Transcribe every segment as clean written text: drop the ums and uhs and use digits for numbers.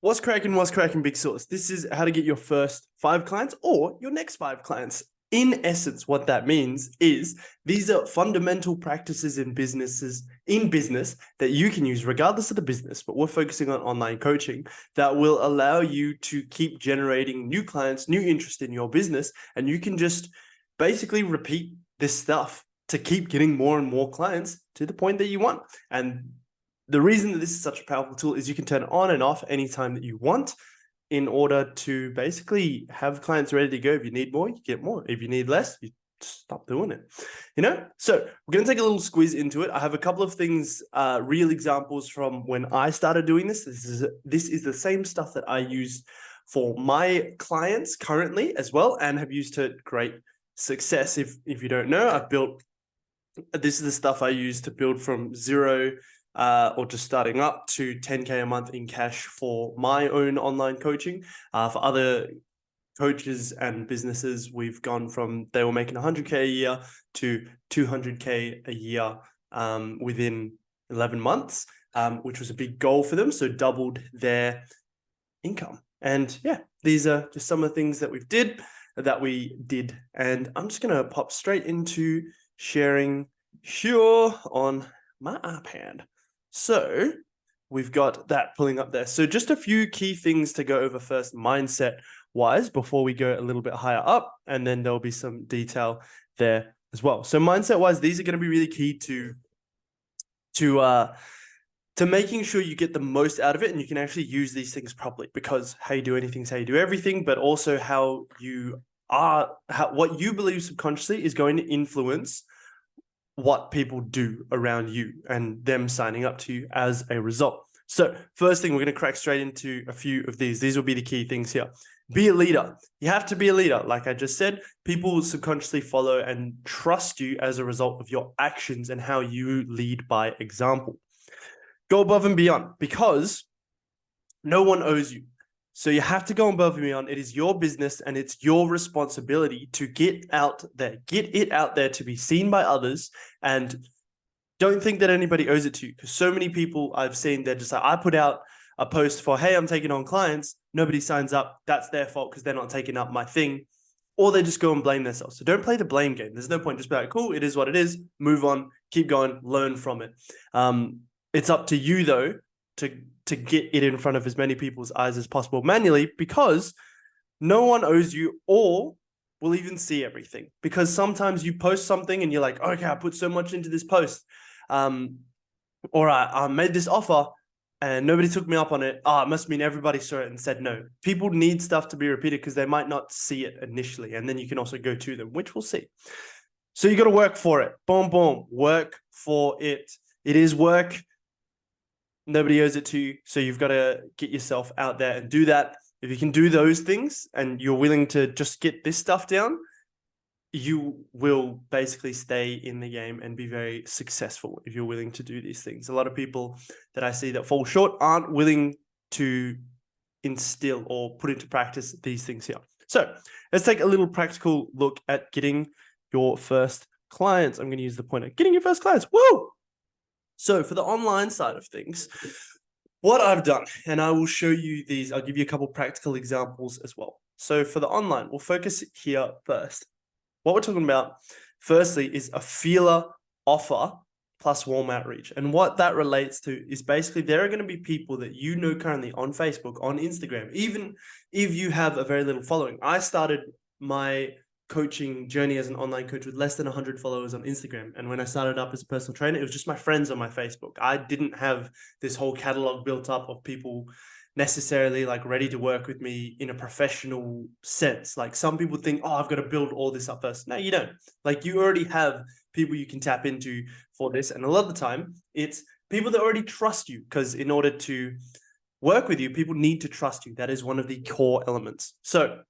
What's cracking, big sauce? This is how to get your first 5 clients or your next 5 clients. In essence, what that means is these are fundamental practices in business that you can use regardless of the business, but we're focusing on online coaching that will allow you to keep generating new clients, new interest in your business, and you can just basically repeat this stuff to keep getting more and more clients to the point that you want. And the reason that this is such a powerful tool is you can turn it on and off anytime that you want in order to basically have clients ready to go. If you need more, you get more. If you need less, you stop doing it. So we're going to take a little squeeze into it. I have a couple of things, real examples from when I started doing this. This is the same stuff that I use for my clients currently as well, and have used to great success. If you don't know, this is the stuff I use to build from zero or just starting up to 10K a month in cash for my own online coaching. For other coaches and businesses, we've gone from they were making 100K a year to 200K a year within 11 months, which was a big goal for them. So doubled their income. And yeah, these are just some of the things that we did. And I'm just going to pop straight into sharing here on my iPad. So we've got that pulling up there. So just a few key things to go over first, mindset wise, before we go a little bit higher up, and then there'll be some detail there as well. So mindset wise, these are going to be really key to making sure you get the most out of it and you can actually use these things properly, because how you do anything is how you do everything, but also what you believe subconsciously is going to influence what people do around you and them signing up to you as a result. So first thing, we're going to crack straight into a few of these. These will be the key things here. Be a leader. You have to be a leader. Like I just said, people will subconsciously follow and trust you as a result of your actions and how you lead by example. Go above and beyond, because no one owes you. So you have to go above and beyond. It is your business and it's your responsibility to get it out there to be seen by others. And don't think that anybody owes it to you, because so many people I've seen, they're just like, I put out a post for, hey, I'm taking on clients. Nobody signs up. That's their fault because they're not taking up my thing. Or they just go and blame themselves. So don't play the blame game. There's no point. Just be like, cool, it is what it is. Move on, keep going, learn from it. It's up to you though, to get it in front of as many people's eyes as possible manually, because no one owes you or will even see everything. Because sometimes you post something and you're like, okay, I put so much into this post. Or I made this offer and nobody took me up on it. It must mean everybody saw it and said no. People need stuff to be repeated because they might not see it initially. And then you can also go to them, which we'll see. So you got to work for it. Boom, boom. Work for it. It is work. Nobody owes it to you. So you've got to get yourself out there and do that. If you can do those things and you're willing to just get this stuff down, you will basically stay in the game and be very successful if you're willing to do these things. A lot of people that I see that fall short aren't willing to instill or put into practice these things here. So let's take a little practical look at getting your first clients. I'm going to use the pointer. Getting your first clients. Woo! So for the online side of things, what I've done, and I will show you these, I'll give you a couple practical examples as well. So for the online, we'll focus here first. What we're talking about, firstly, is a feeler offer plus warm outreach. And what that relates to is basically there are going to be people that you know currently on Facebook, on Instagram, even if you have a very little following. I started my coaching journey as an online coach with less than 100 followers on Instagram. And when I started up as a personal trainer, it was just my friends on my Facebook. I didn't have this whole catalog built up of people necessarily like ready to work with me in a professional sense. Like some people think, oh, I've got to build all this up first. No, you don't. Like you already have people you can tap into for this. And a lot of the time it's people that already trust you, because in order to work with you, people need to trust you. That is one of the core elements. So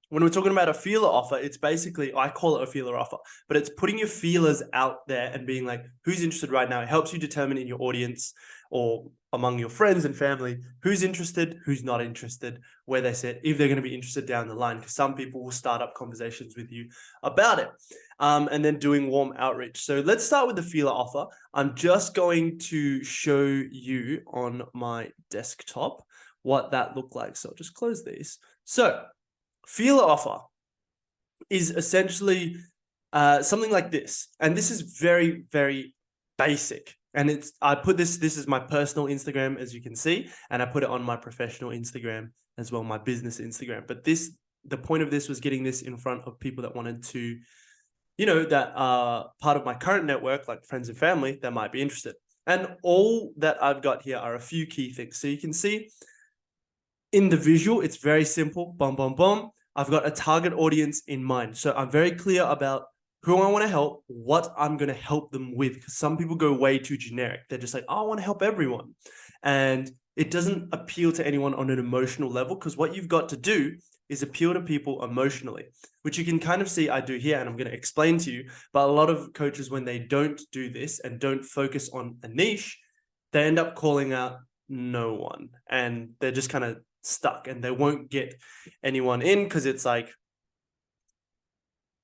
when we're talking about a feeler offer, it's basically, I call it a feeler offer, but it's putting your feelers out there and being like, who's interested right now? It helps you determine in your audience or among your friends and family, who's interested, who's not interested, where they sit, if they're going to be interested down the line, because some people will start up conversations with you about it. And then doing warm outreach. So let's start with the feeler offer. I'm just going to show you on my desktop what that looked like. So I'll just close these. So feeler offer is essentially something like this. And this is very, very basic. And I put this is my personal Instagram, as you can see, and I put it on my professional Instagram as well, my business Instagram. But the point of this was getting this in front of people that wanted to, that are part of my current network, like friends and family that might be interested. And all that I've got here are a few key things. So you can see in the visual, it's very simple. Boom, boom, boom. I've got a target audience in mind. So I'm very clear about who I want to help, what I'm going to help them with. Because some people go way too generic. They're just like, oh, I want to help everyone. And it doesn't appeal to anyone on an emotional level, because what you've got to do is appeal to people emotionally, which you can kind of see I do here, and I'm going to explain to you. But a lot of coaches, when they don't do this and don't focus on a niche, they end up calling out no one, and they're just kind of stuck, and they won't get anyone in, because it's like,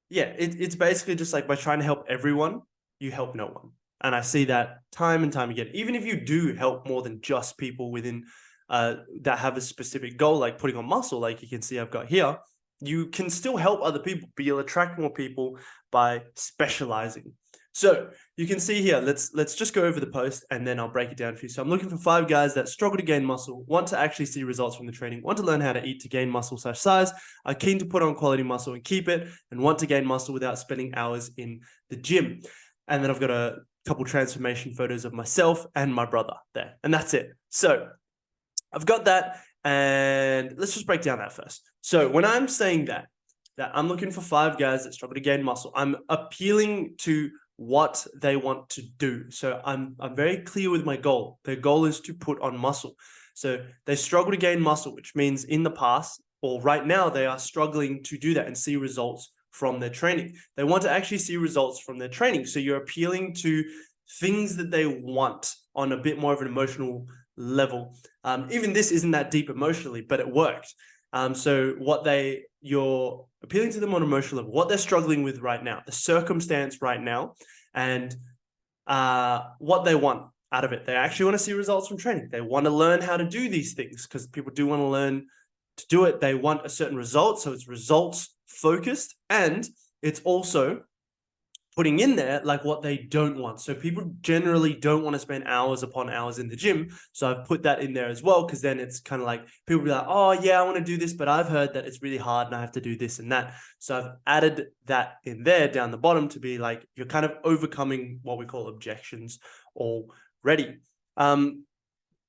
yeah, it's basically just like by trying to help everyone, you help no one. And I see that time and time again. Even if you do help more than just people within that have a specific goal, like putting on muscle, like you can see I've got here, you can still help other people, but you'll attract more people by specializing. So you can see here, let's just go over the post and then I'll break it down for you. So I'm looking for 5 guys that struggle to gain muscle, want to actually see results from the training, want to learn how to eat to gain muscle/size, are keen to put on quality muscle and keep it, and want to gain muscle without spending hours in the gym. And then I've got a couple transformation photos of myself and my brother there, and that's it. So I've got that, and let's just break down that first. So when I'm saying that I'm looking for 5 guys that struggle to gain muscle, I'm appealing to what they want to do. So I'm very clear with my goal. Their goal is to put on muscle. So they struggle to gain muscle, which means in the past or right now, they are struggling to do that and see results from their training. They want to actually see results from their training. So you're appealing to things that they want on a bit more of an emotional level. Even this isn't that deep emotionally, but it worked. So you're appealing to them on an emotional level, what they're struggling with right now, the circumstance right now, and what they want out of it. They actually want to see results from training. They want to learn how to do these things, because people do want to learn to do it. They want a certain result. So it's results focused, and it's also putting in there like what they don't want. So people generally don't want to spend hours upon hours in the gym. So I've put that in there as well, because then it's kind of like people be like, oh yeah, I want to do this, but I've heard that it's really hard and I have to do this and that. So I've added that in there down the bottom to be like, you're kind of overcoming what we call objections already.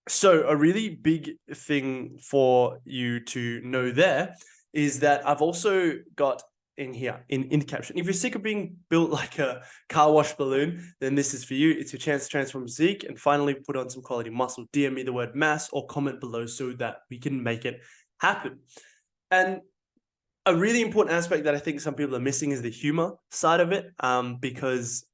So a really big thing for you to know there is that I've also got in here in the caption, if you're sick of being built like a car wash balloon, then this is for you. It's your chance to transform physique and finally put on some quality muscle. DM me the word mass or comment below so that we can make it happen. And a really important aspect that I think some people are missing is the humor side of it, because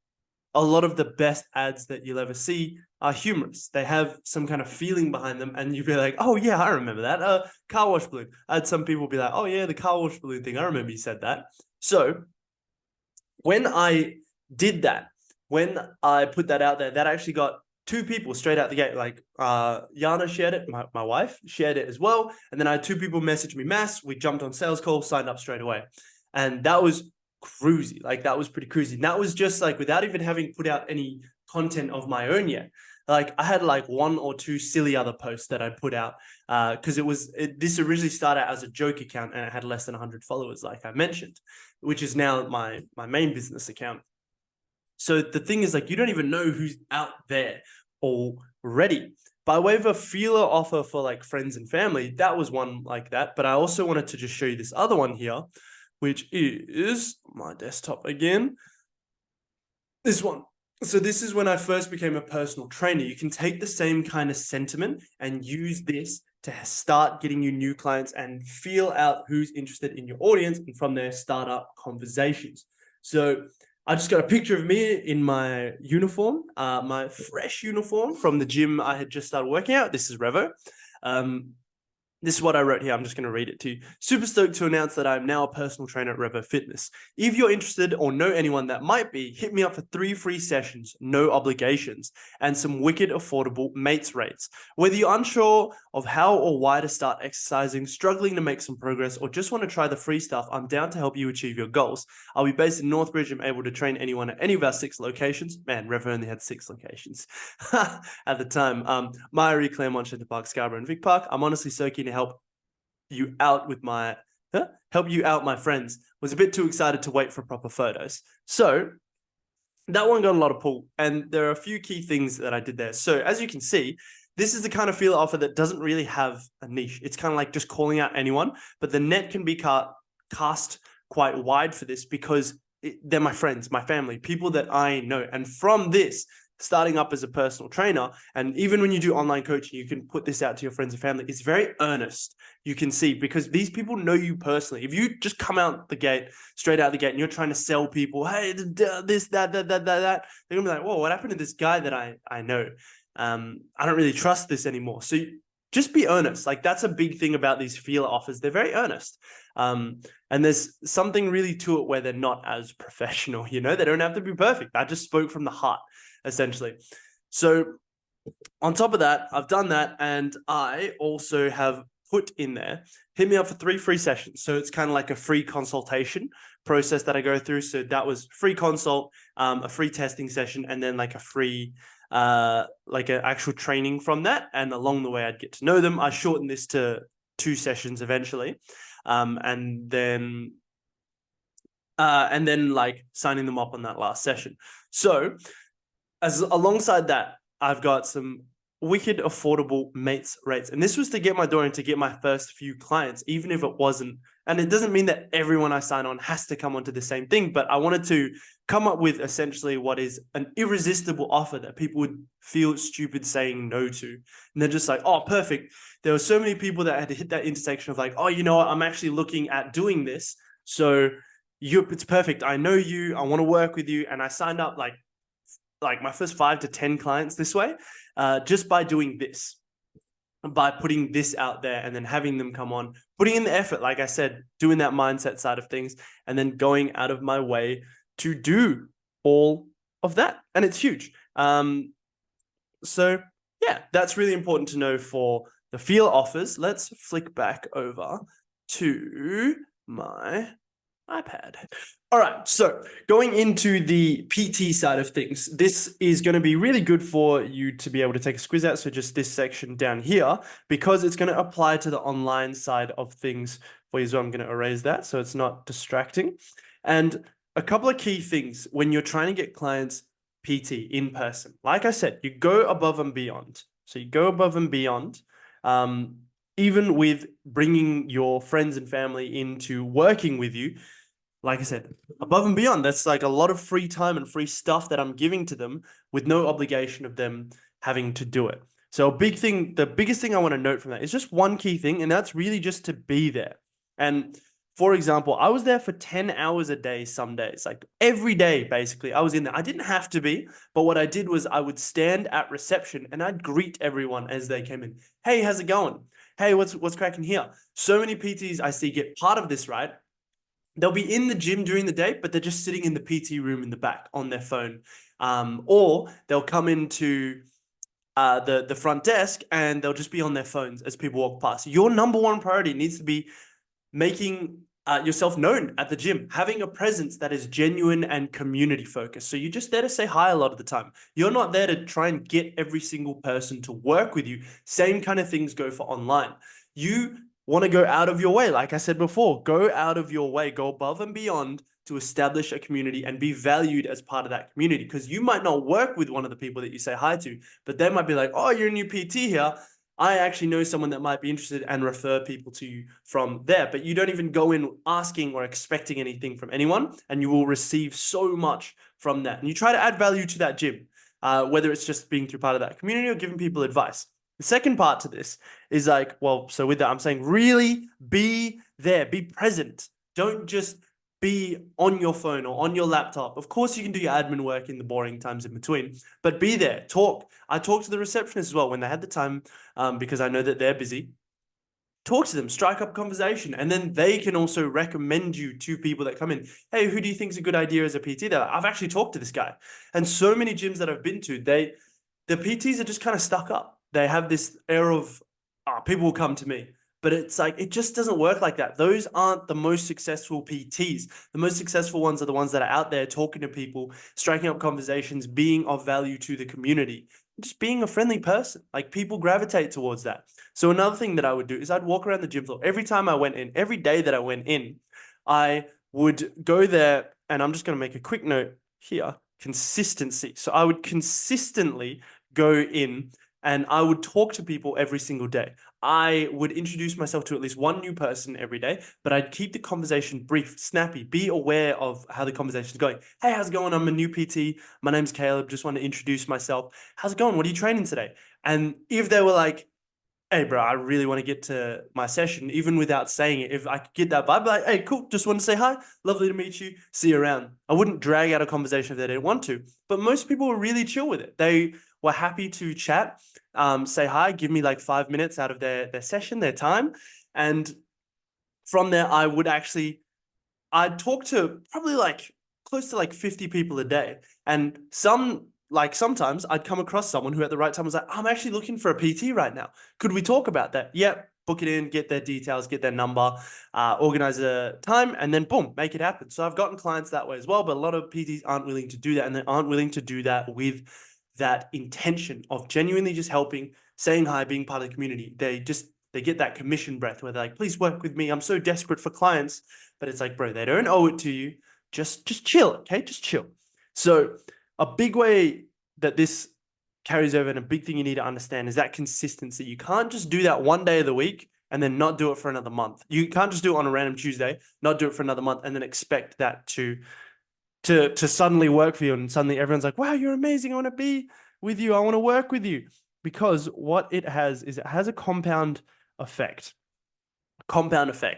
a lot of the best ads that you'll ever see are humorous. They have some kind of feeling behind them, and you'll be like, oh yeah, I remember that. Car wash balloon. I had some people be like, oh yeah, the car wash balloon thing. I remember you said that. So when I did that, when I put that out there, that actually got 2 people straight out the gate. Like Yana shared it, my wife shared it as well. And then I had 2 people message me mass. We jumped on sales call, signed up straight away. And that was cruisy. Like that was pretty cruisy. And that was just like without even having put out any content of my own yet. Like I had like 1 or 2 silly other posts that I put out because this originally started as a joke account, and it had less than 100 followers, like I mentioned, which is now my main business account. So the thing is, like, you don't even know who's out there already. By way of a feeler offer for like friends and family, that was one like that. But I also wanted to just show you this other one here, which is my desktop again. This one. So this is when I first became a personal trainer. You can take the same kind of sentiment and use this to start getting you new clients and feel out who's interested in your audience, and from there start up conversations. So I just got a picture of me in my uniform, my fresh uniform from the gym I had just started working out. This is Revo. This is what I wrote here. I'm just going to read it to you. Super stoked to announce that I'm now a personal trainer at Revo Fitness. If you're interested or know anyone that might be, hit me up for 3 free sessions, no obligations, and some wicked affordable mates rates. Whether you're unsure of how or why to start exercising, struggling to make some progress, or just want to try the free stuff, I'm down to help you achieve your goals. I'll be based in Northbridge and able to train anyone at any of our 6 locations. Man, Revo only had 6 locations at the time. Myrie, Claremont, Shenton Park, Scarborough, and Vic Park. I'm honestly so keen to help you out with my my friends. Was a bit too excited to wait for proper photos. So that one got a lot of pull, and there are a few key things that I did there. So as you can see, this is the kind of feeler offer that doesn't really have a niche. It's kind of like just calling out anyone, but the net can be cast quite wide for this because they're my friends, my family, people that I know. And from this, starting up as a personal trainer, and even when you do online coaching, you can put this out to your friends and family. It's very earnest, you can see, because these people know you personally. If you just come out the gate, straight out the gate, and you're trying to sell people, hey, this, that, they're gonna be like, whoa, what happened to this guy that I know? I don't really trust this anymore. So just be earnest. Like, that's a big thing about these feeler offers. They're very earnest. And there's something really to it where they're not as professional, they don't have to be perfect. I just spoke from the heart, essentially. So on top of that, I've done that, and I also have put in there, hit me up for 3 free sessions. So it's kind of like a free consultation process that I go through. So that was free consult, a free testing session, and then like a free like an actual training from that. And along the way, I'd get to know them. I shortened this to 2 sessions eventually. And then like signing them up on that last session. So alongside that, I've got some wicked affordable mates rates. And this was to get my door and to get my first few clients, even if it wasn't. And it doesn't mean that everyone I sign on has to come onto the same thing, but I wanted to come up with essentially what is an irresistible offer that people would feel stupid saying no to. And they're just like, oh, perfect. There were so many people that had to hit that intersection of like, oh, you know what? I'm actually looking at doing this. So it's perfect. I know you, I want to work with you. And I signed up like my first 5 to 10 clients this way, just by doing this, by putting this out there and then having them come on, putting in the effort, like I said, doing that mindset side of things, and then going out of my way to do all of that. And it's huge. So yeah, that's really important to know for the feeler offers. Let's flick back over to my iPad. All right, so going into the PT side of things, this is going to be really good for you to be able to take a squiz out. So just this section down here, because it's going to apply to the online side of things for you. So I'm going to erase that so it's not distracting. And a couple of key things when you're trying to get clients PT in person, like I said, you go above and beyond. So you go above and beyond, even with bringing your friends and family into working with you. Like I said, above and beyond, that's like a lot of free time and free stuff that I'm giving to them with no obligation of them having to do it. So a big thing, the biggest thing I want to note from that is just one key thing, and that's really just to be there. And for example, I was there for 10 hours a day some days, like every day, basically. I was in there. I didn't have to be, but what I did was I would stand at reception and I'd greet everyone as they came in. Hey, how's it going? Hey, what's cracking here? So many PTs I see get part of this, right? They'll be in the gym during the day, but they're just sitting in the PT room in the back on their phone. Or they'll come into the front desk and they'll just be on their phones as people walk past. Your number one priority needs to be making yourself known at the gym, having a presence that is genuine and community focused. So you're just there to say hi a lot of the time. You're not there to try and get every single person to work with you. Same kind of things go for online. You want to go out of your way. Like I said before, go out of your way, go above and beyond to establish a community and be valued as part of that community. Because you might not work with one of the people that you say hi to, but they might be like, oh, you're a new PT here. I actually know someone that might be interested, and refer people to you from there. But you don't even go in asking or expecting anything from anyone, and you will receive so much from that. And you try to add value to that gym, whether it's just being through part of that community or giving people advice. The second part to this is like, well, so with that, I'm saying really be there, be present. Don't just be on your phone or on your laptop. Of course, you can do your admin work in the boring times in between, but be there, talk. I talked to the receptionist as well when they had the time, because I know that they're busy. talk to them, strike up a conversation, and then they can also recommend you to people that come in. Hey, who do you think is a good idea as a PT? They're like, I've actually talked to this guy. And so many gyms that I've been to, the PTs are just kind of stuck up. They have this air of, people will come to me. But it's like, it just doesn't work like that. Those aren't the most successful PTs. The most successful ones are the ones that are out there talking to people, striking up conversations, being of value to the community, just being a friendly person. Like, people gravitate towards that. So another thing that I would do is I'd walk around the gym floor. Every time I went in, every day that I went in, I would go there, and I'm just going to make a quick note here, consistency. So I would consistently go in and I would talk to people every single day. I would introduce myself to at least one new person every day, but I'd keep the conversation brief, snappy, be aware of how the conversation is going. Hey, how's it going? I'm a new PT. My name's Kaey-Lib. Just want to introduce myself. How's it going? What are you training today? And if they were like, hey, bro, I really want to get to my session, even without saying it, if I could get that vibe, like, hey, cool, just want to say hi. Lovely to meet you. See you around. I wouldn't drag out a conversation if they didn't want to, but most people were really chill with it. They were happy to chat, say hi, give me like 5 minutes out of their session, their time. And from there, I'd talk to probably like close to like 50 people a day. And sometimes I'd come across someone who at the right time was like, I'm actually looking for a PT right now. Could we talk about that? Yep. Book it in, get their details, get their number, organize a time, and then boom, make it happen. So I've gotten clients that way as well, but a lot of PTs aren't willing to do that, and they aren't willing to do that with that intention of genuinely just helping, saying hi, being part of the community. They get that commission breath where they're like, please work with me. I'm so desperate for clients. But it's like, bro, they don't owe it to you. Just chill, okay? Just chill. So a big way that this carries over, and a big thing you need to understand, is that consistency. You can't just do that one day of the week and then not do it for another month. You can't just do it on a random Tuesday, not do it for another month, and then expect that to suddenly work for you. And suddenly everyone's like, wow, you're amazing. I want to be with you. I want to work with you. Because what it has is it has a compound effect.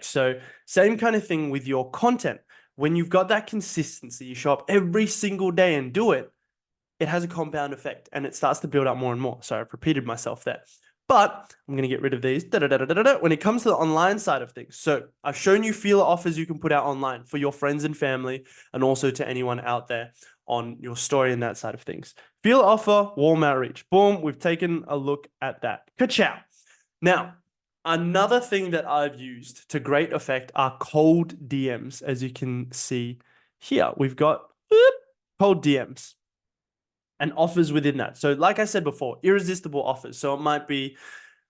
So same kind of thing with your content. When you've got that consistency, you show up every single day and do it, it has a compound effect and it starts to build up more and more. Sorry, I've repeated myself there. But I'm going to get rid of these. When it comes to the online side of things. So I've shown you feeler offers you can put out online for your friends and family, and also to anyone out there on your story and that side of things. Feeler offer, warm outreach. Boom, we've taken a look at that. Ka-chow. Now, another thing that I've used to great effect are cold DMs. As you can see here, we've got cold DMs. And offers within that. So like I said before, irresistible offers. So it might be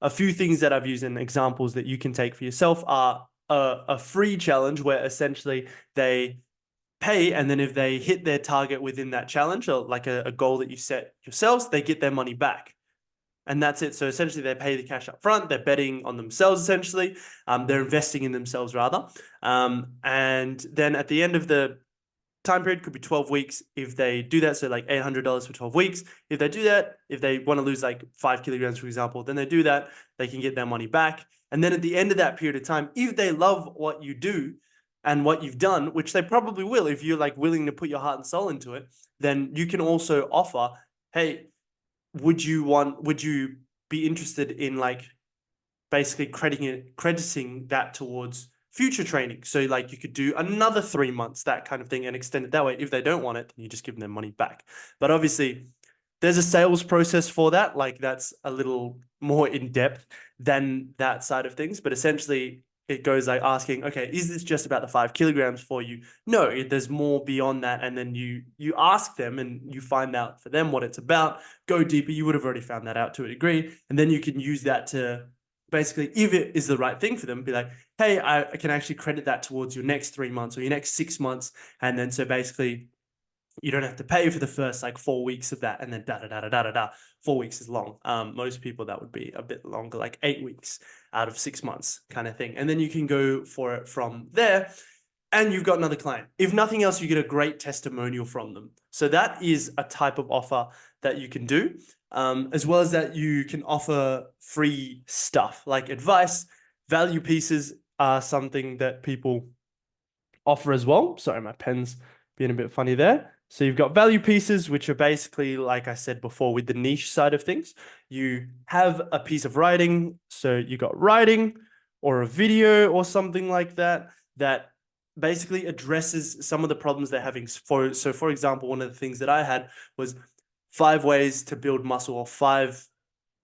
a few things that I've used, and examples that you can take for yourself are a free challenge where essentially they pay, and then if they hit their target within that challenge, or like a goal that you set yourselves, they get their money back. And that's it. So essentially they pay the cash up front. They're betting on themselves, essentially. They're investing in themselves, rather. And then at the end of the time period, could be 12 weeks if they do that. So like $800 for 12 weeks. If they do that, if they want to lose like 5 kilograms, for example, then they do that, they can get their money back. And then at the end of that period of time, if they love what you do and what you've done, which they probably will, if you're like willing to put your heart and soul into it, then you can also offer, hey, would you be interested in like basically crediting that towards future training? So like you could do another 3 months, that kind of thing, and extend it that way. If they don't want it, then you just give them their money back. But obviously there's a sales process for that. Like that's a little more in depth than that side of things. But essentially it goes like asking, okay, is this just about the 5 kilograms for you? No, there's more beyond that. And then you ask them and you find out for them what it's about, go deeper. You would have already found that out to a degree. And then you can use that to basically, if it is the right thing for them, be like, hey, I can actually credit that towards your next 3 months or your next 6 months. And then so basically you don't have to pay for the first like 4 weeks of that, and then 4 weeks is long. Most people that would be a bit longer, like 8 weeks out of 6 months kind of thing. And then you can go for it from there, and you've got another client. If nothing else, you get a great testimonial from them. So that is a type of offer that you can do, as well as that you can offer free stuff like advice. Value pieces are something that people offer as well. Sorry, my pen's being a bit funny there. So you've got value pieces, which are basically, like I said before, with the niche side of things. You have a piece of writing. So you got writing, or a video or something like that, that basically addresses some of the problems they're having. So for example, one of the things that I had was 5 ways to build muscle, or 5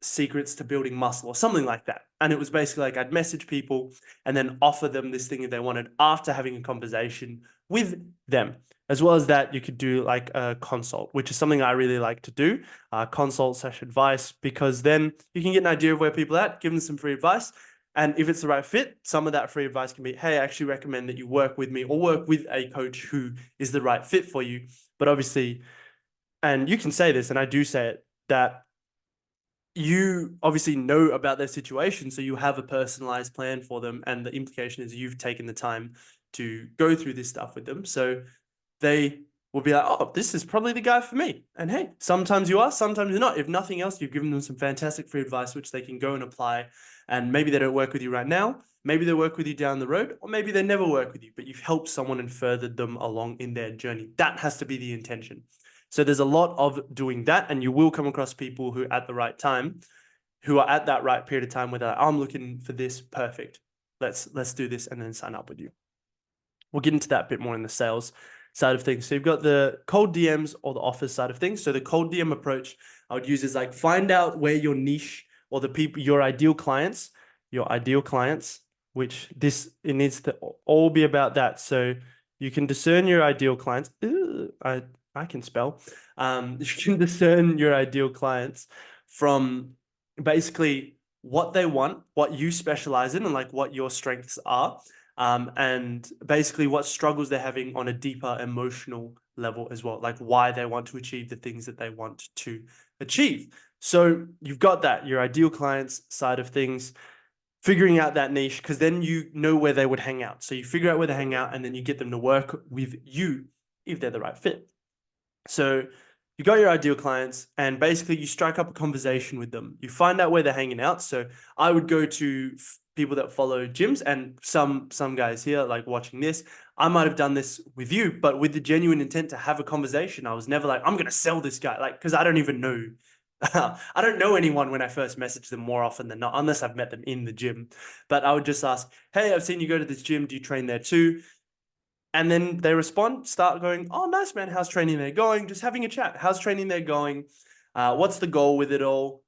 secrets to building muscle, or something like that. And it was basically like I'd message people and then offer them this thing if they wanted after having a conversation with them. As well as that, you could do like a consult, which is something I really like to do, consult / advice, because then you can get an idea of where people are at, give them some free advice. And if it's the right fit, some of that free advice can be, hey, I actually recommend that you work with me or work with a coach who is the right fit for you. But obviously, and you can say this, and I do say it, that you obviously know about their situation, so you have a personalized plan for them. And the implication is you've taken the time to go through this stuff with them. So they will be like, oh, this is probably the guy for me. And hey, sometimes you are, sometimes you're not. If nothing else, you've given them some fantastic free advice, which they can go and apply. And maybe they don't work with you right now. Maybe they work with you down the road, or maybe they never work with you, but you've helped someone and furthered them along in their journey. That has to be the intention. So there's a lot of doing that, and you will come across people who at the right time, who are at that right period of time where they're like, I'm looking for this, perfect. Let's do this, and then sign up with you. We'll get into that a bit more in the sales side of things. So you've got the cold DMs or the offers side of things. So the cold DM approach I would use is like find out where your niche or the people, your ideal clients, which it needs to all be about that. So you can discern your ideal clients. I can spell. You can discern your ideal clients from basically what they want, what you specialize in, and like what your strengths are. And basically what struggles they're having on a deeper emotional level as well, like why they want to achieve the things that they want to achieve. So you've got that, your ideal clients side of things, figuring out that niche, because then you know where they would hang out. So you figure out where they hang out, and then you get them to work with you if they're the right fit. So you got your ideal clients, and basically you strike up a conversation with them. You find out where they're hanging out. So I would go to people that follow gyms, and some guys here like watching this, I might have done this with you, but with the genuine intent to have a conversation. I was never like, I'm going to sell this guy, like, because I don't even know. I don't know anyone when I first message them, more often than not, unless I've met them in the gym. But I would just ask, hey, I've seen you go to this gym. Do you train there too? And then they respond, start going, oh, nice, man. How's training there going? Just having a chat. How's training there going? What's the goal with it all?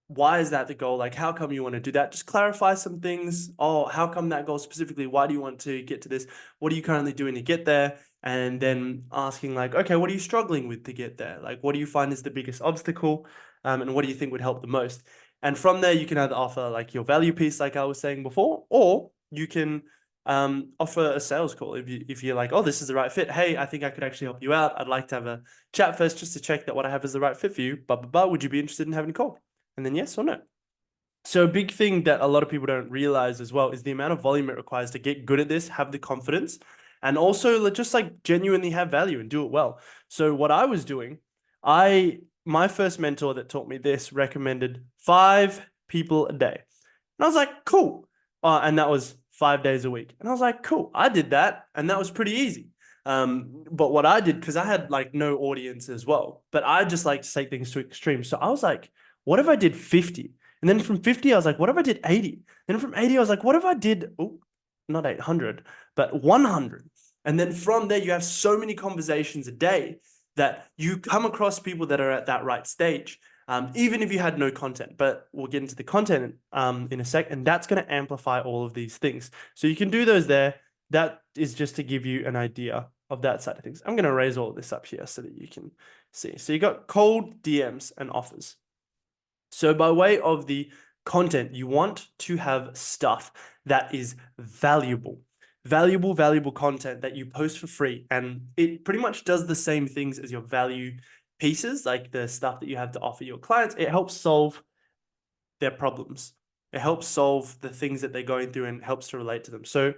Why is that the goal? Like, how come you want to do that? Just clarify some things. Oh, how come that goal specifically? Why do you want to get to this? What are you currently doing to get there? And then asking like, okay, what are you struggling with to get there? Like, what do you find is the biggest obstacle? And what do you think would help the most? And from there, you can either offer like your value piece, like I was saying before, or you can offer a sales call if you're like, oh, this is the right fit. Hey, I think I could actually help you out. I'd like to have a chat first just to check that what I have is the right fit for you. But would you be interested in having a call? And then yes or no. So a big thing that a lot of people don't realize as well is the amount of volume it requires to get good at this, have the confidence, and also just like genuinely have value and do it well. So what I was doing, my first mentor that taught me this recommended 5 people a day. And I was like, cool. And that was 5 days a week. And I was like, cool, I did that. And that was pretty easy. But what I did, because I had like no audience as well, but I just like to take things to extremes. So I was like, what if I did 50? And then from 50, I was like, what if I did 80? Then from 80, I was like, what if I did, not 800, but 100? And then from there, you have so many conversations a day that you come across people that are at that right stage, even if you had no content. But we'll get into the content in a sec, and that's going to amplify all of these things. So you can do those there. That is just to give you an idea of that side of things. I'm going to raise all of this up here so that you can see. So you got cold DMs and offers. So by way of the content, you want to have stuff that is valuable content that you post for free. And it pretty much does the same things as your value pieces, like the stuff that you have to offer your clients. It helps solve their problems. It helps solve the things that they're going through and helps to relate to them. So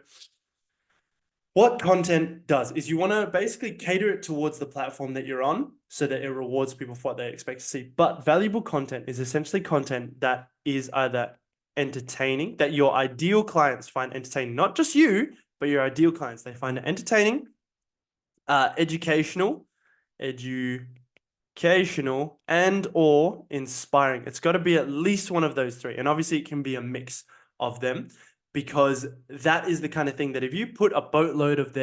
what content does is you want to basically cater it towards the platform that you're on so that it rewards people for what they expect to see. But valuable content is essentially content that is either entertaining, that your ideal clients find entertaining, not just you, but your ideal clients. They find it entertaining, educational, and or inspiring. It's got to be at least one of those 3. And obviously it can be a mix of them. because that is the kind of thing that if you put a boatload of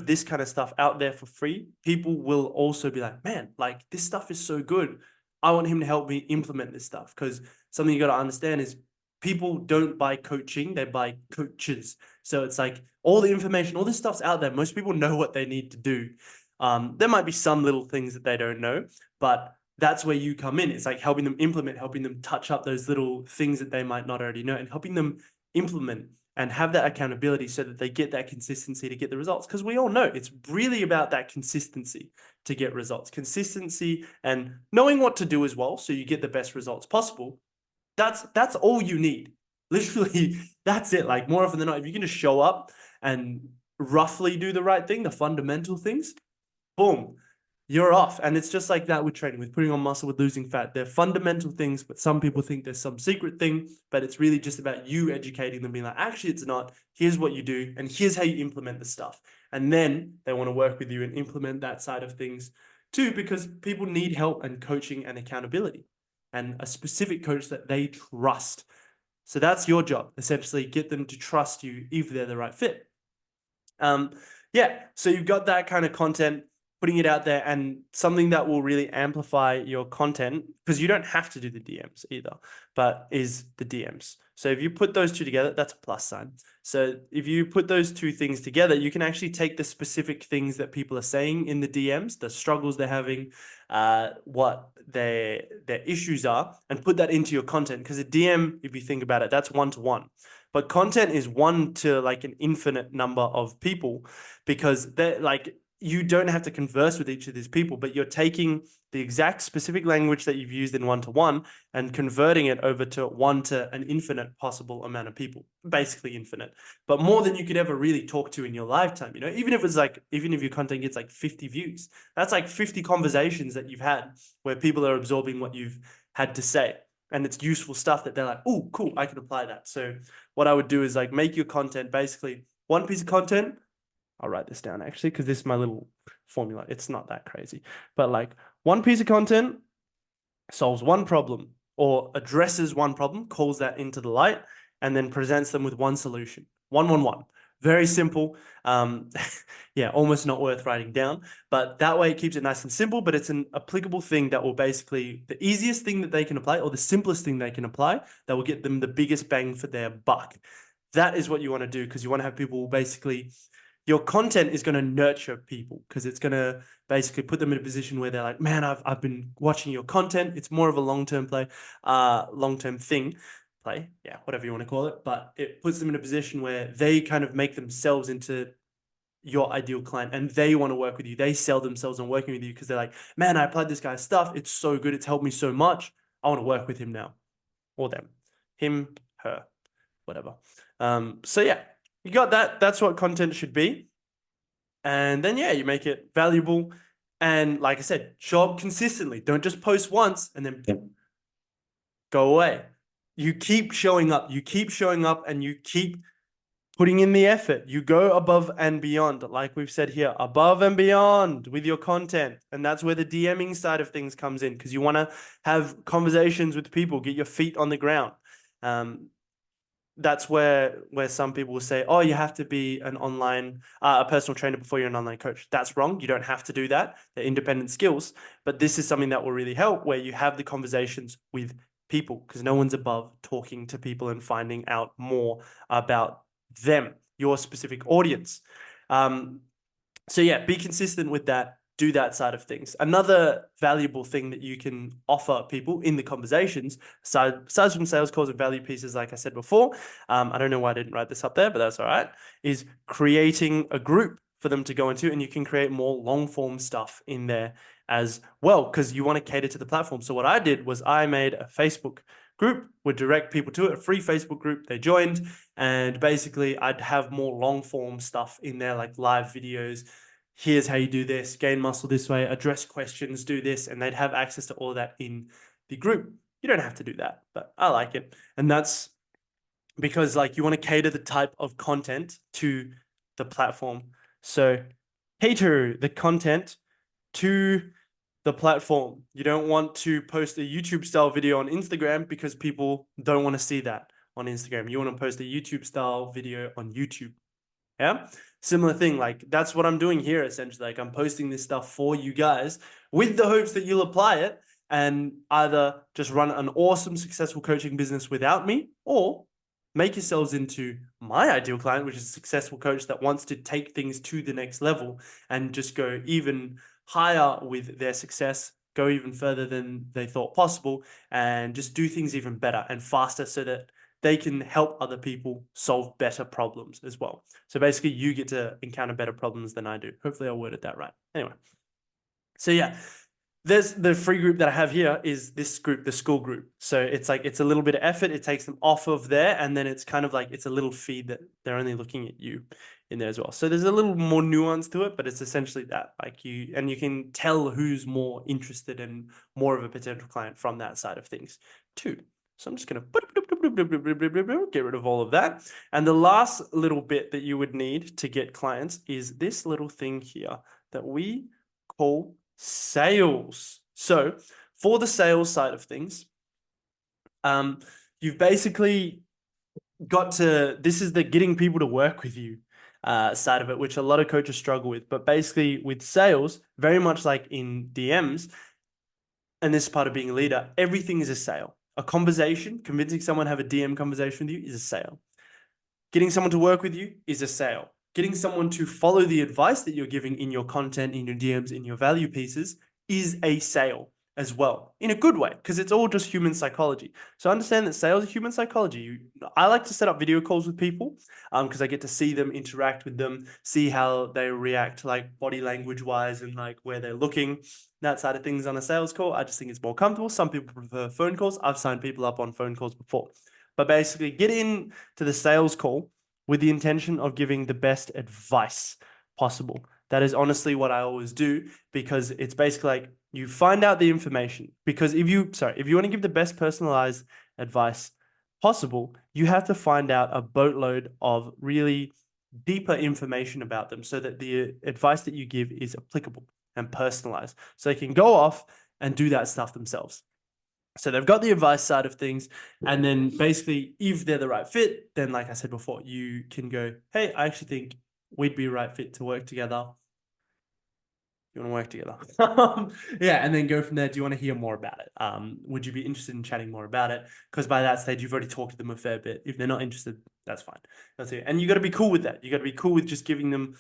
this kind of stuff out there for free, people will also be like, man, like this stuff is so good. I want him to help me implement this stuff. Because something you got to understand is people don't buy coaching, they buy coaches. So it's like all the information, all this stuff's out there. Most people know what they need to do. There might be some little things that they don't know, but that's where you come in. It's like helping them implement, helping them touch up those little things that they might not already know, and helping them implement and have that accountability so that they get that consistency to get the results. Because we all know it's really about that consistency to get results. Consistency and knowing what to do as well, so you get the best results possible. That's all you need. Literally, that's it. Like more often than not, if you can just show up and roughly do the right thing, the fundamental things, boom, you're off. And it's just like that with training, with putting on muscle, with losing fat. They're fundamental things, but some people think there's some secret thing, but it's really just about you educating them, being like, actually, it's not. Here's what you do, and here's how you implement the stuff. And then they want to work with you and implement that side of things too, because people need help and coaching and accountability and a specific coach that they trust. So that's your job, essentially, get them to trust you if they're the right fit. Yeah, so you've got that kind of content, putting it out there, and something that will really amplify your content, because you don't have to do the DMs either, but is the DMs. So if you put those two together, that's a plus sign. So if you put those two things together, you can actually take the specific things that people are saying in the DMs, the struggles they're having, what their issues are, and put that into your content. Because a DM, if you think about it, that's one-to-one. But content is one to like an infinite number of people, because they're like, you don't have to converse with each of these people, but you're taking the exact specific language that you've used in one-to-one and converting it over to one to an infinite possible amount of people, basically infinite, but more than you could ever really talk to in your lifetime. You know, even if your content gets like 50 views, that's like 50 conversations that you've had where people are absorbing what you've had to say. And it's useful stuff that they're like, oh, cool, I can apply that. So what I would do is like make your content basically one piece of content. I'll write this down actually, because this is my little formula. It's not that crazy, but like one piece of content solves one problem or addresses one problem, calls that into the light, and then presents them with one solution. One. Very simple. Yeah, almost not worth writing down, but that way it keeps it nice and simple, but it's an applicable thing that will basically, the easiest thing that they can apply or the simplest thing they can apply that will get them the biggest bang for their buck. That is what you want to do, because you want to have people basically, your content is going to nurture people, because it's going to basically put them in a position where they're like, man, I've been watching your content. It's more of a long-term play, long-term thing. Play, yeah, whatever you want to call it, but it puts them in a position where they kind of make themselves into your ideal client and they want to work with you. They sell themselves on working with you because they're like, man, I applied this guy's stuff. It's so good. It's helped me so much. I want to work with him now, or them, him, her, whatever. So yeah, you got that. That's what content should be. And then, yeah, you make it valuable. And like I said, show up consistently. Don't just post once and then go away. You keep showing up, and you keep putting in the effort. You go above and beyond, like we've said here, above and beyond with your content. And that's where the DMing side of things comes in, because you want to have conversations with people, get your feet on the ground. That's where some people will say, oh, you have to be an online, a personal trainer before you're an online coach. That's wrong. You don't have to do that. They're independent skills. But this is something that will really help, where you have the conversations with people, because no one's above talking to people and finding out more about them, your specific audience. So yeah, be consistent with that. Do that side of things. Another valuable thing that you can offer people in the conversations, aside from sales calls and value pieces, like I said before, I don't know why I didn't write this up there, but that's all right, is creating a group for them to go into, and you can create more long form stuff in there as well, because you want to cater to the platform. So what I did was I made a Facebook group, would direct people to it, a free Facebook group. They joined, and basically I'd have more long form stuff in there, like live videos. Here's how you do this, gain muscle this way, address questions, do this, and they'd have access to all of that in the group. You don't have to do that, but I like it. And that's because like you want to cater the type of content to the platform. So cater the content to the platform. You don't want to post a YouTube style video on Instagram because people don't want to see that on Instagram. You want to post a YouTube style video on YouTube. Yeah. Similar thing. Like that's what I'm doing here essentially. Like I'm posting this stuff for you guys with the hopes that you'll apply it and either just run an awesome, successful coaching business without me, or make yourselves into my ideal client, which is a successful coach that wants to take things to the next level and just go even higher with their success, go even further than they thought possible, and just do things even better and faster so that they can help other people solve better problems as well. So basically you get to encounter better problems than I do. Hopefully I worded that right. Anyway, so yeah, there's the free group that I have here is this group, the school group. So it's like, it's a little bit of effort. It takes them off of there. And then it's kind of like, it's a little feed that they're only looking at you in there as well. So there's a little more nuance to it, but it's essentially that, like you can tell who's more interested and more of a potential client from that side of things too. So I'm just going to get rid of all of that. And the last little bit that you would need to get clients is this little thing here that we call sales. So for the sales side of things, you've basically got to, this is the getting people to work with you side of it, which a lot of coaches struggle with. But basically with sales, very much like in DMs, and this is part of being a leader, everything is a sale. A conversation, convincing someone to have a DM conversation with you is a sale. Getting someone to work with you is a sale. Getting someone to follow the advice that you're giving in your content, in your DMs, in your value pieces is a sale as well, in a good way, because it's all just human psychology. So understand that sales is human psychology. I like to set up video calls with people because I get to see them, interact with them, see how they react, like body language wise and like where they're looking, that side of things on a sales call. I just think it's more comfortable. Some people prefer phone calls. I've signed people up on phone calls before. But basically get into the sales call with the intention of giving the best advice possible. That is honestly what I always do, because it's basically like you find out the information. Because if you want to give the best personalized advice possible, you have to find out a boatload of really deeper information about them so that the advice that you give is applicable and personalized. So they can go off and do that stuff themselves. So they've got the advice side of things. And then basically, if they're the right fit, then like I said before, you can go, hey, I actually think we'd be a right fit to work together. You want to work together? Yeah, and then go from there. Do you want to hear more about it? Would you be interested in chatting more about it? Because by that stage, you've already talked to them a fair bit. If they're not interested, that's fine. That's it. And you got to be cool with that. You got to be cool with just giving them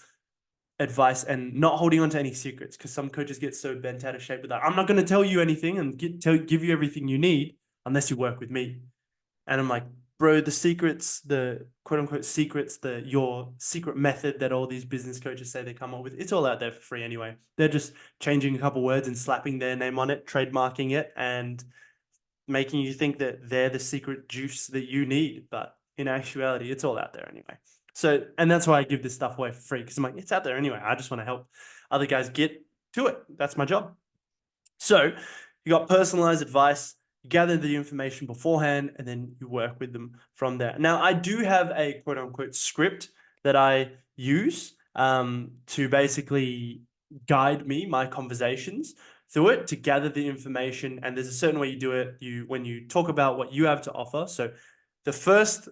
advice and not holding on to any secrets, because some coaches get so bent out of shape with that. I'm not going to tell you anything and give you everything you need unless you work with me. And I'm like, bro, the secrets, the quote unquote secrets, your secret method that all these business coaches say they come up with, it's all out there for free anyway. They're just changing a couple words and slapping their name on it, trademarking it, and making you think that they're the secret juice that you need. But in actuality, it's all out there anyway. So, and that's why I give this stuff away for free, because I'm like, it's out there anyway. I just want to help other guys get to it. That's my job. So you got personalized advice, you gather the information beforehand, and then you work with them from there. Now, I do have a quote unquote script that I use to basically guide my conversations through it, to gather the information. And there's a certain way you do it. When you talk about what you have to offer. So the first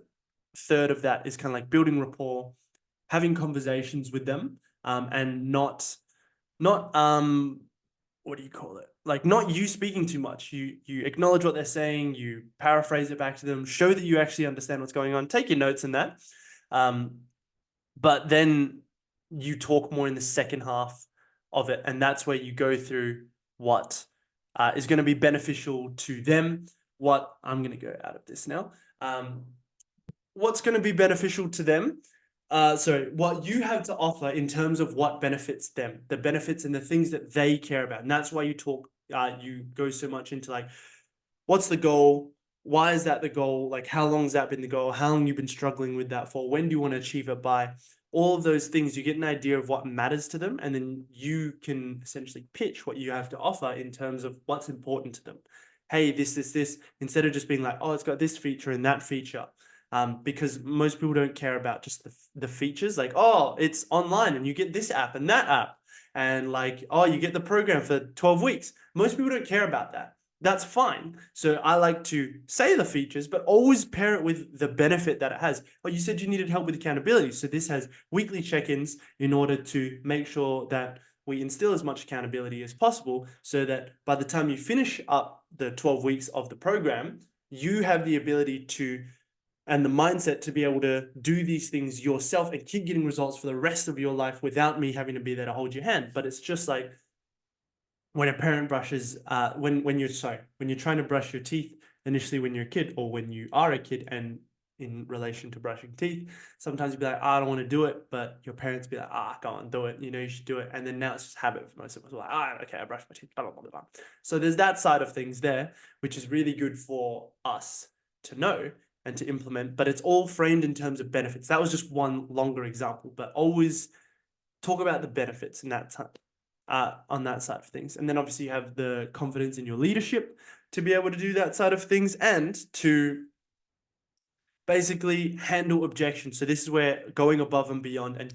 third of that is kind of like building rapport, having conversations with them, and not what do you call it? Like not you speaking too much. You acknowledge what they're saying, you paraphrase it back to them, show that you actually understand what's going on, take your notes in that. But then you talk more in the second half of it. And that's where you go through what is going to be beneficial to them. What I'm going to go out of this now. What's going to be beneficial to them. So what you have to offer in terms of what benefits them, the benefits and the things that they care about. And that's why you talk, you go so much into like, what's the goal? Why is that the goal? Like, how long has that been the goal? How long you've been struggling with that for? When do you want to achieve it by? All of those things, you get an idea of what matters to them. And then you can essentially pitch what you have to offer in terms of what's important to them. Hey, this, instead of just being like, oh, it's got this feature and that feature. Because most people don't care about just the features, like, oh, it's online and you get this app and that app, and like, oh, you get the program for 12 weeks. Most people don't care about that. that's fine. So I like to say the features, but always pair it with the benefit that it has. Oh, you said you needed help with accountability. So this has weekly check-ins in order to make sure that we instill as much accountability as possible so that by the time you finish up the 12 weeks of the program, you have the ability to and the mindset to be able to do these things yourself and keep getting results for the rest of your life without me having to be there to hold your hand. But it's just like when a parent brushes, when you're trying to brush your teeth initially when you're a kid, or when you are a kid, and in relation to brushing teeth, sometimes you'd be like, I don't want to do it, but your parents be like, go on, do it. You know, you should do it. And then now it's just habit for most of us. We're like, okay, I brush my teeth, blah, blah, blah, blah. So there's that side of things there, which is really good for us to know and to implement, but it's all framed in terms of benefits. That was just one longer example, but always talk about the benefits in that time. On that side of things. And then obviously you have the confidence in your leadership to be able to do that side of things and to basically handle objections. So this is where going above and beyond and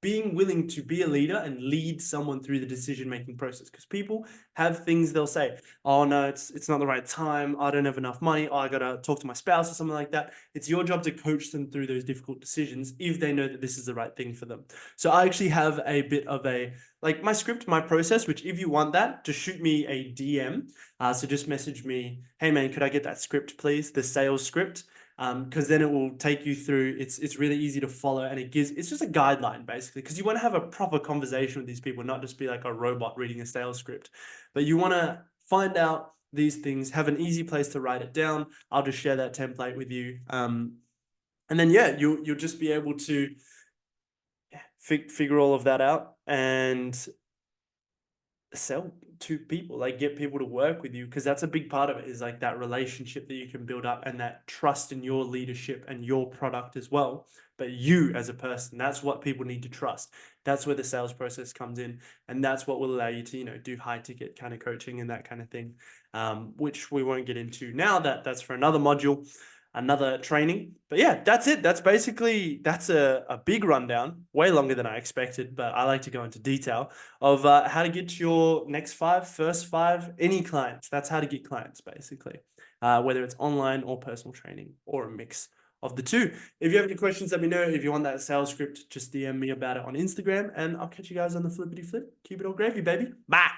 being willing to be a leader and lead someone through the decision-making process, because people have things they'll say, oh no, it's not the right time, I don't have enough money, oh, I gotta talk to my spouse or something like that. It's your job to coach them through those difficult decisions if they know that this is the right thing for them. So I actually have a bit of a, like my script, my process, which if you want that, just shoot me a DM. So just message me, hey man, could I get that script please, the sales script? Because then it will take you through, it's really easy to follow, and it's just a guideline basically, because you want to have a proper conversation with these people, not just be like a robot reading a sales script, but you want to find out these things, have an easy place to write it down. I'll just share that template with you. And then, yeah, you'll just be able to figure all of that out and sell to people, like get people to work with you, because that's a big part of it, is like that relationship that you can build up and that trust in your leadership and your product as well, but you as a person. That's what people need to trust. That's where the sales process comes in, and that's what will allow you to, you know, do high ticket kind of coaching and that kind of thing, which we won't get into now. That's for another module, another training. But yeah, that's it. That's a big rundown, way longer than I expected, but I like to go into detail of how to get your first five, any clients. That's how to get clients, basically, whether it's online or personal training or a mix of the two. If you have any questions, let me know. If you want that sales script, just DM me about it on Instagram, and I'll catch you guys on the flippity flip. Keep it all gravy, baby. Bye.